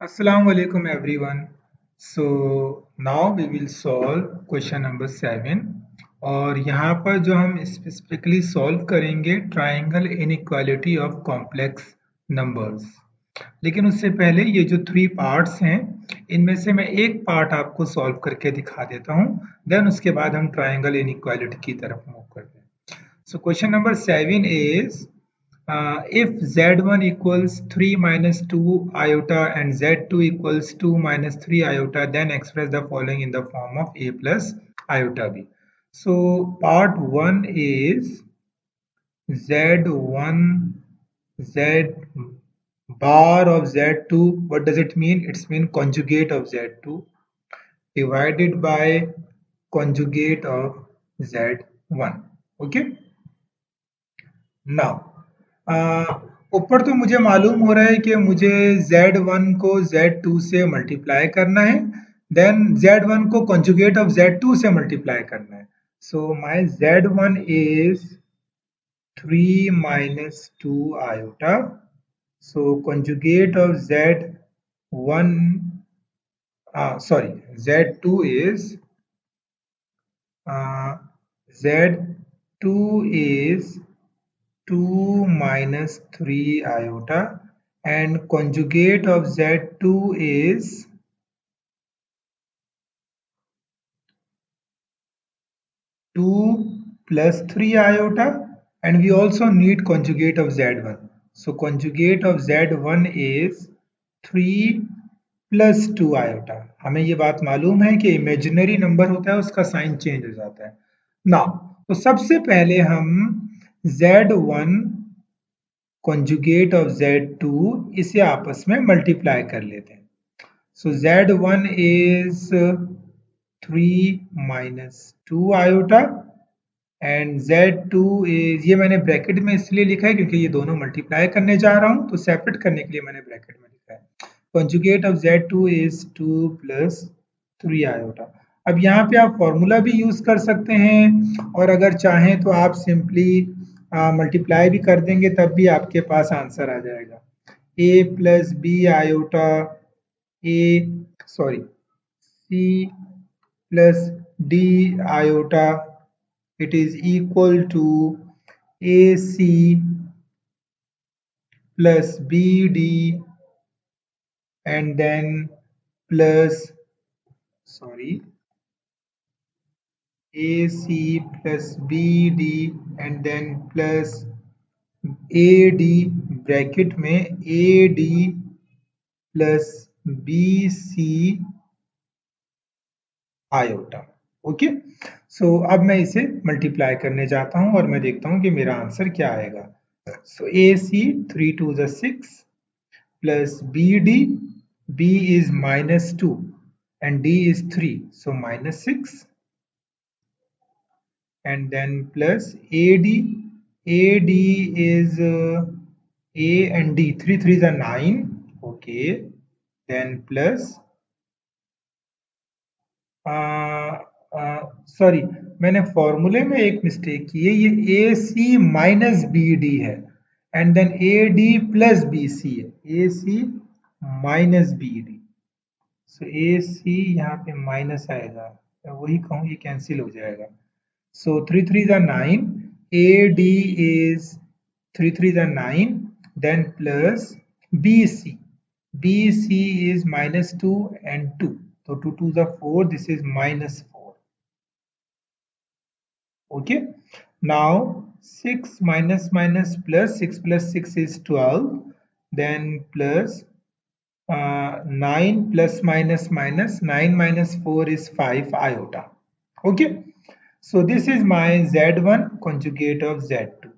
Assalamu alaikum everyone. So now we will solve question number 7 और यहाँ पर जो हम स्पेसिफिकली सॉल्व करेंगे triangle inequality of complex numbers. लेकिन उससे पहले ये जो 3 पार्ट्स हैं इनमें से मैं एक पार्ट आपको सॉल्व करके दिखा देता हूँ, देन उसके बाद हम ट्रायंगल इनइक्वालिटी की तरफ मूव करते हैं। So question number 7 is if z1 equals 3 minus 2 iota and z2 equals 2 minus 3 iota, then express the following in the form of a plus iota b. So part 1 is z1 z bar of z2. What does it mean? It's mean conjugate of z2 divided by conjugate of z1. Okay. Now ऊपर तो मुझे मालूम हो रहा है कि मुझे Z1 को Z2 से मल्टीप्लाई करना है, देन Z1 को कंजुगेट ऑफ Z2 से मल्टीप्लाई करना है। So my Z1 is 3 minus 2 iota. So conjugate of Z1, sorry, Z2 is Z2 is 2 minus 3 iota and conjugate of Z2 is 2 plus 3 iota, and we also need conjugate of Z1. So conjugate of Z1 is 3 plus 2 iota. हमें ये बात मालूम है कि imaginary number होता है उसका sign change हो जाता है। नाउ तो सबसे पहले हम Z1 conjugate of Z2 इसे आपस में मल्टीप्लाई कर लेते हैं। So Z1 is 3 minus 2 iota and Z2 is, ये मैंने ब्रैकेट में इसलिए लिखा है क्योंकि ये दोनों मल्टीप्लाई करने जा रहा हूं, तो सेपरेट करने के लिए मैंने ब्रैकेट में लिखा है। Conjugate of Z2 is 2 plus 3 iota. अब यहाँ पे आप फॉर्मूला भी यूज कर सकते हैं और अगर चाहें तो आप सिंपली मल्टीप्लाई भी कर देंगे तब भी आपके पास आंसर आ जाएगा। a plus B iota a sorry c plus d iota, it is equal to ac plus bd and then plus sorry AC plus BD and then plus AD bracket में AD plus BC iota. Okay, so अब मैं इसे multiply करने जाता हूं और मैं देखता हूं कि मेरा आंसर क्या आएगा। सो AC 3 2 6 plus BD, B is minus 2 and D is 3, so minus 6 and then plus AD. AD is A and D, 3 3s are 9, okay, then plus sorry मैंने फॉर्मूले में एक मिस्टेक की है, ये A C minus B D है and then A D plus B C है, A C minus B D. So A C यहाँ पे माइनस आएगा, मैं वही कहूँ ये कैंसिल हो जाएगा। So 3 3s are 9, AD is 3 3s are 9, then plus BC. BC is minus 2 and 2. So 2 2s are 4, this is minus 4. Okay. Now 6 minus minus plus 6 plus 6 is 12. Then plus 9 plus minus minus 9 minus 4 is 5 iota. Okay. So this is my Z1 conjugate of Z2.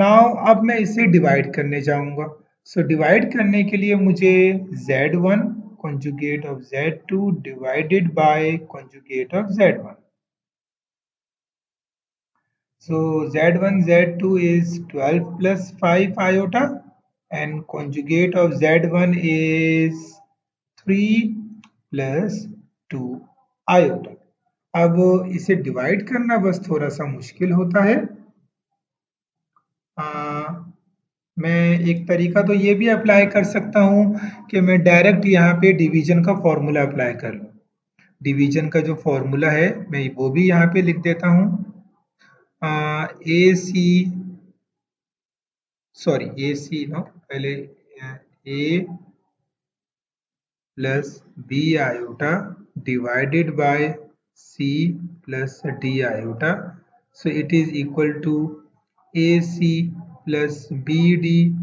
Now अब मैं इसे divide करने जाऊंगा। So divide करने के लिए मुझे Z1 conjugate of Z2 divided by conjugate of Z1. So Z1 Z2 is 12 plus 5 iota and conjugate of Z1 is 3 plus 2 iota. अब इसे डिवाइड करना बस थोड़ा सा मुश्किल होता है। मैं एक तरीका तो ये भी अप्लाई कर सकता हूँ कि मैं डायरेक्ट यहाँ पे डिवीजन का फॉर्मूला अप्लाई कर लूँ। डिवीजन का जो फॉर्मूला है मैं वो भी यहाँ पे लिख देता हूँ। ए सी सॉरी ए सी नो पहले A plus B iota divided by c plus d iota. So it is equal to AC plus BD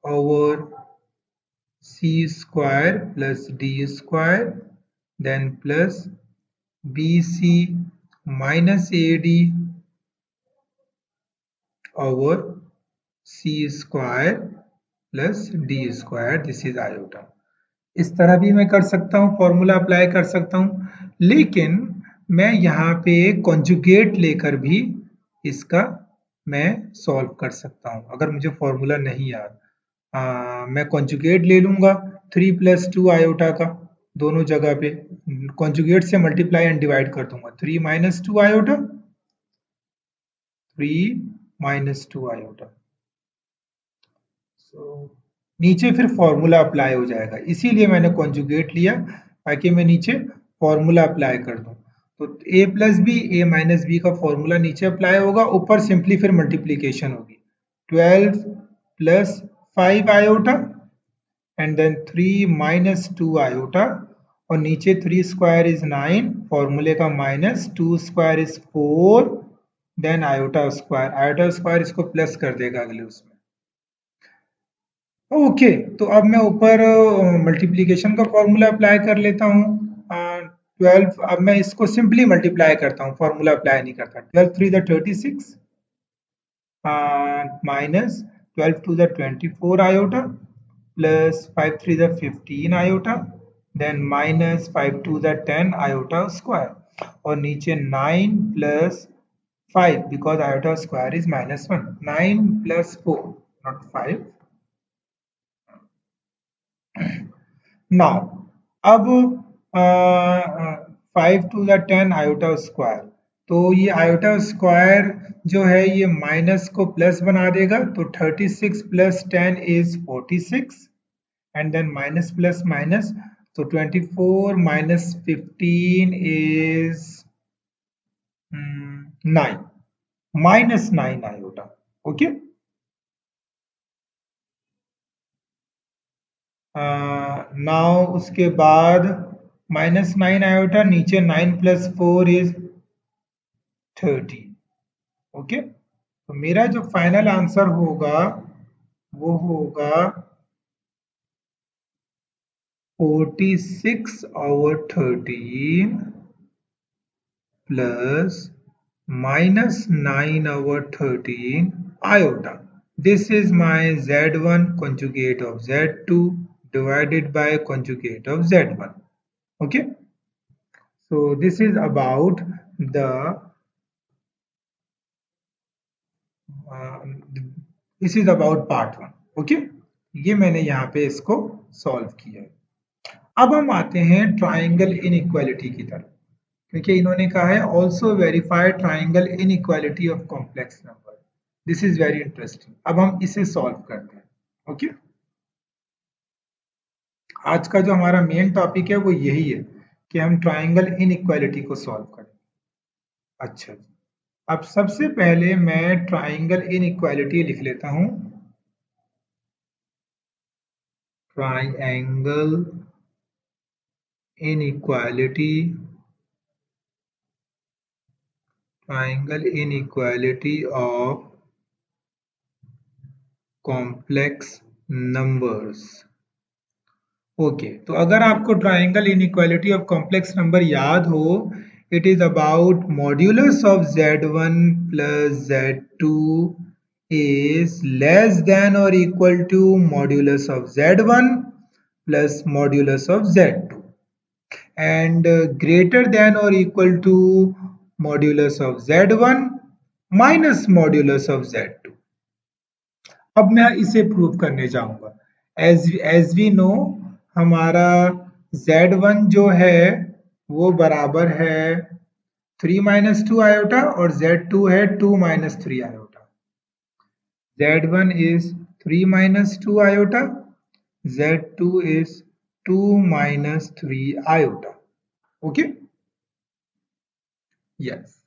over c square plus d square, then plus BC minus AD over c square plus d square. This is iota. इस तरह भी मैं कर सकता हूँ, formula apply कर सकता हूँ, लेकिन मैं यहाँ पे कॉन्जुगेट लेकर भी इसका मैं सॉल्व कर सकता हूँ अगर मुझे फॉर्मूला नहीं याद। मैं कॉन्जुगेट ले लूँगा 3 प्लस 2 आयोटा का, दोनों जगह पे कॉन्जुगेट से मल्टीप्लाई एंड डिवाइड कर दूंगा। 3 माइनस 2 आयोटा, 3 माइनस 2 आयोटा। नीचे फिर फॉर्मूला अप्लाई हो जाएगा, इसीलिए मैंने कॉन्जुगेट लिया ताकि मैं नीचे फॉर्मूला अप्लाई कर दूं। तो a plus B A minus B का फॉर्मूला नीचे अप्लाई होगा, ऊपर सिंपली फिर मल्टीप्लीकेशन होगी। 12 plus 5 iota and then 3 minus 2 iota, और नीचे 3 स्क्वायर इज 9, फॉर्मूले का minus 2 square is 4, then iota square इसको प्लस कर देगा अगले उसमें। ओके, तो अब मैं ऊपर मल्टीप्लिकेशन का फॉर्मूला अप्लाई कर लेता हूँ। 12, अब मैं इसको सिंपली मल्टीप्लाई करता हूँ, फॉर्मूला अप्लाई नहीं करता। 12 3 द 36 माइनस 12 2 द 24 आयोटा प्लस 5 3 द 15 आयोटा, देन माइनस 5 2 द 10 आयोटा स्क्वायर, और नीचे 9 plus 5 because iota square is -1, 9 plus 4 not 5। Now अब 5 टू द 10 आयोटा स्क्वायर, तो ये आयोटा स्क्वायर जो है ये माइनस को प्लस बना देगा, तो 36 plus 10 is 46, and then minus plus minus, तो 24 minus 15 is 9, minus 9 iota. Okay, now उसके बाद -9 आयोटा, नीचे 9 प्लस 4 इज 30। ओके, तो मेरा जो फाइनल आंसर होगा वो होगा 46 over 13 plus -9 over 13 iota. This is my Z1 conjugate of Z2 divided by conjugate of Z1. Okay, so this is about the this is about part 1। Okay, ये मैंने यहाँ पे इसको सॉल्व किया है। अब हम आते हैं ट्राइंगल इनइक्वालिटी की तरफ, क्योंकि इन्होंने कहा है also verify triangle inequality of complex number. This is very interesting. अब हम इसे सॉल्व करते हैं। ओके, आज का जो हमारा मेन टॉपिक है वो यही है कि हम ट्राइंगल इनइक्वालिटी को सॉल्व करें। अच्छा, अब सबसे पहले मैं ट्राइंगल इनइक्वालिटी लिख लेता हूं। Triangle inequality, triangle inequality of complex numbers. Okay, तो अगर आपको triangle inequality of complex number याद हो, it is about modulus of z1 plus z2 is less than or equal to modulus of z1 plus modulus of z2 and greater than or equal to modulus of z1 minus modulus of z2। अब मैं इसे prove करने जाऊंगा। As we know, हमारा z1 जो है वो बराबर है 3 माइनस 2 आयोटा और z2 है 2 minus 3 iota. z1 is 3 minus 2 iota, z2 is 2 minus 3 iota. Okay, yes.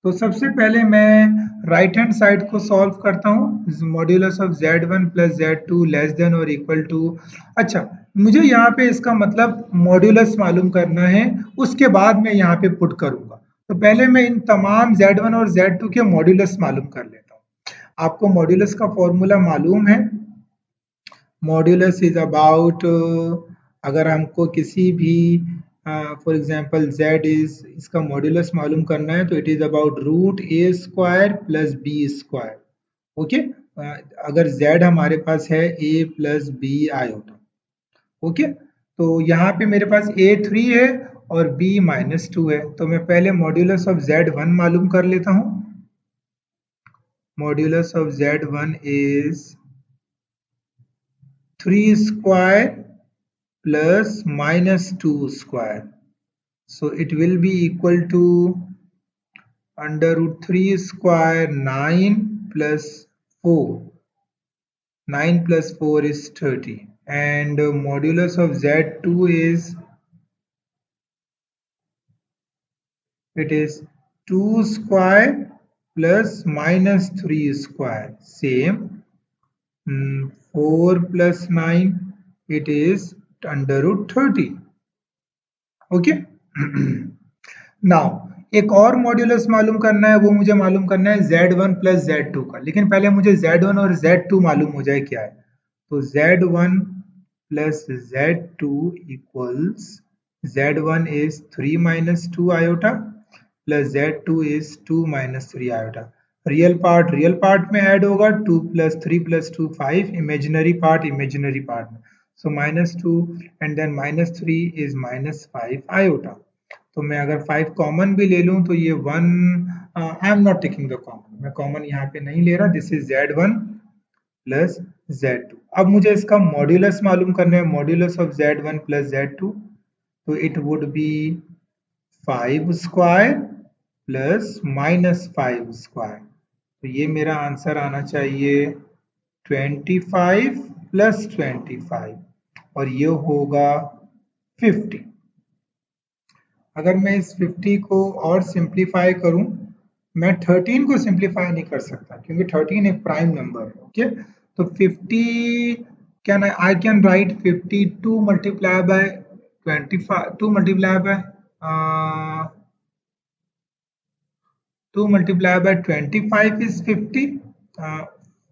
तो सबसे पहले मैं राइट हैंड साइड को सॉल्व करता हूँ। Modulus of z1 plus z2 less than और इक्वल टू, अच्छा मुझे यहाँ पे इसका मतलब मॉड्यूलस मालूम करना है, उसके बाद मैं यहाँ पे पुट करूंगा। तो पहले मैं इन तमाम z1 और z2 के मॉड्यूलस मालूम कर लेता हूँ। आपको मॉड्यूलस का फॉर्मूला मालूम है। मॉड्यूलस इज अबाउट, अगर हमको किसी भी फॉर एग्जांपल z इज, इसका मॉड्यूलस मालूम करना है तो it is about root A square plus B square. Okay, अगर z हमारे पास है a plus B iota. Okay, तो यहाँ पे मेरे पास a 3 है और b माइनस 2 है, तो मैं पहले मॉड्यूलस ऑफ z1 मालूम कर लेता हूँ। Modulus of z1 is 3 square plus minus 2 square. So it will be equal to under root 3 square 9 plus 4. 9 plus 4 is 30. And modulus of Z2 is, it is 2 square plus minus 3 square. Same. 4 plus 9, it is under root 30. Okay, now एक और modulus मालूम करना है, वो मुझे मालूम करना है z1 प्लस z2 का, लेकिन पहले मुझे z1 और z2 मालूम हो जाए क्या है। तो z1 plus z2 equals, z1 is 3 minus 2 iota plus z2 is 2 minus 3 iota. Real part में ऐड होगा, 2 प्लस 3 प्लस 2 5, इमेजिनरी पार्ट में। So minus 2 and then minus 3 is minus 5 iota. तो मैं अगर 5 कॉमन भी ले लूं तो ये 1, I am not taking the common, मैं कॉमन यहाँ पे नहीं ले रहा। This is z1 plus z2। अब मुझे इसका मॉड्यूलस मालूम करना है, modulus of z1 plus z2, तो it would be 5 square plus minus 5 square. तो ये मेरा आंसर आना चाहिए 25 प्लस 25 और ये होगा 50। अगर मैं इस 50 को और सिंप्लीफाई करूं, मैं 13 को सिंप्लीफाई नहीं कर सकता क्योंकि 13 एक प्राइम नंबर है। ओके, तो 50 can I can write 52 multiply by 25, 2 multiply by 2 multiplied by 25 is 50.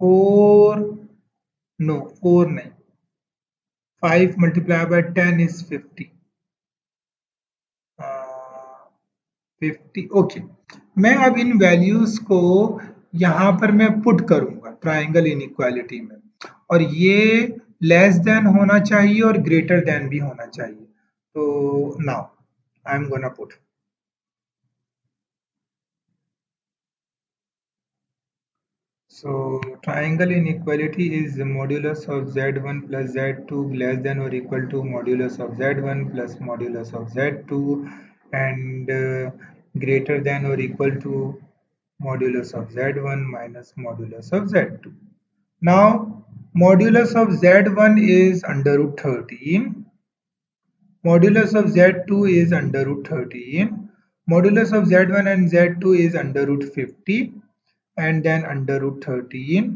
4, no 4 नहीं, 5 multiplied by 10 is 50. 50 ओके। मैं अब इन वैल्यूज को यहाँ पर मैं पुट करूंगा ट्राइंगल इनइक्वालिटी में, और ये लेस देन होना चाहिए और ग्रेटर देन भी होना चाहिए। तो now I am gonna put, so triangle inequality is the modulus of z1 plus z2 less than or equal to modulus of z1 plus modulus of z2 and greater than or equal to modulus of z1 minus modulus of z2. Now modulus of z1 is under root 13, modulus of z2 is under root 13, modulus of z1 and z2 is under root 50, and then under root 13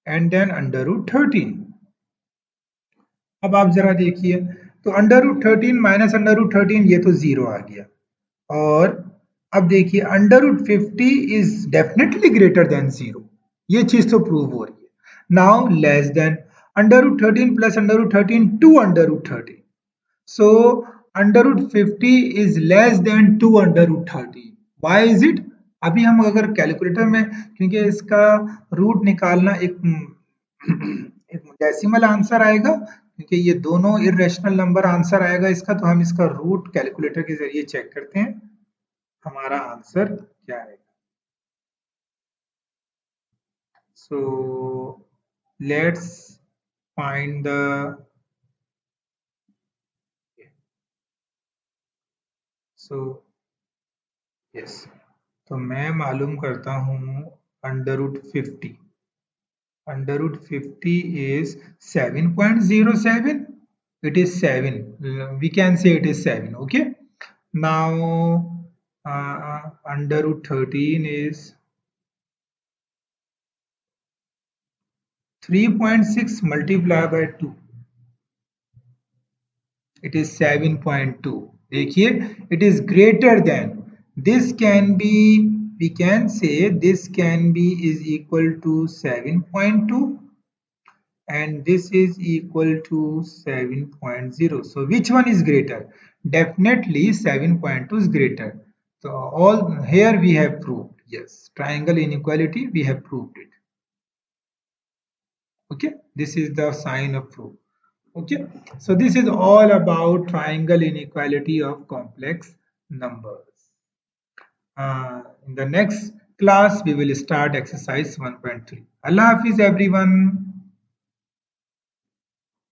and then under root 13. अब आप जरा देखिए, तो under root 13 minus under root 13 ये तो zero आ गया, और अब देखिए under root 50 is definitely greater than zero, ये चीज तो प्रूव हो रही है। Now less than under root 13 plus under root 13 two under root 13, so under root 50 is less than two under root 13। Why is it? अभी हम अगर calculator में, क्योंकि इसका रूट निकालना एक एक डेसिमल आंसर आएगा, क्योंकि ये दोनों इरेशनल नंबर आंसर आएगा इसका, तो हम इसका रूट कैलकुलेटर के जरिए चेक करते हैं हमारा आंसर क्या आएगा। So let's find the, so yes, तो मैं मालूम करता हूँ under root 50। Under root 50 is 7.07. It is 7. We can say it is 7. Okay. Now under root 13 is 3.6 multiplied by 2. It is 7.2. देखिए, it is greater than. This can be, we can say this can be is equal to 7.2 and this is equal to 7.0. So which one is greater? Definitely 7.2 is greater. So all here we have proved. Yes, triangle inequality, we have proved it. Okay, this is the sign of proof. Okay, so this is all about triangle inequality of complex numbers. In the next class we will start exercise 1.3. Allah Hafiz everyone.